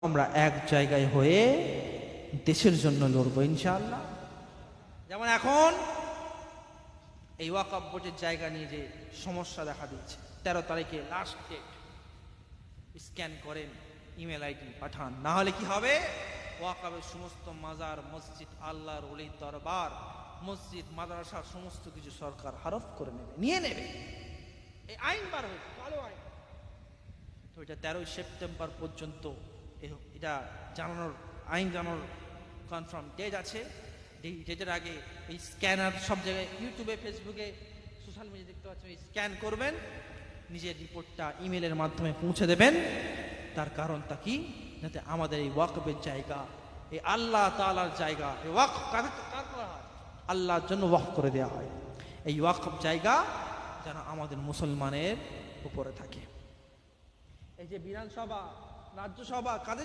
আমরা এক জায়গায় হয়ে দেশের জন্য লড়বো ইনশাআল্লাহ। যেমন এখন এই ওয়াকফ বোর্ডের জায়গা নিয়ে যে সমস্যা দেখা দিচ্ছে, 13 তারিখে লাস্ট ডেট, স্ক্যান করেন, ইমেল আইডি পাঠান, না হলে কি হবে, ওয়াকফের সমস্ত মাজার, মসজিদ, আল্লাহর ওলির দরবার, মসজিদ, মাদ্রাসা সমস্ত কিছু সরকার হরফ করে নেবে, নিয়ে নেবে। এই আইন বার হয়েছে, কালো আইন। তো এটা 13 সেপ্টেম্বর পর্যন্ত এটা জানানোর, আইন জানানোর কনফার্ম ডেট আছে। ডেটের আগে এই স্ক্যানার সব জায়গায়, ইউটিউবে, ফেসবুকে, সোশ্যাল মিডিয়া দেখতে পাচ্ছেন, স্ক্যান করবেন, নিজের রিপোর্টটা ইমেলের মাধ্যমে পৌঁছে দেবেন। তার কারণটা কি, যাতে আমাদের এই ওয়াকফের জায়গা, এই আল্লাহ তাআলার জায়গা, এই ওয়াকফ কার করা হয়, আল্লাহর জন্য ওয়াকফ করে দেওয়া হয়। এই ওয়াকফ জায়গা যেন আমাদের মুসলমানের উপরে থাকে। এই যে বিধানসভা, রাজ্যসভা কাদের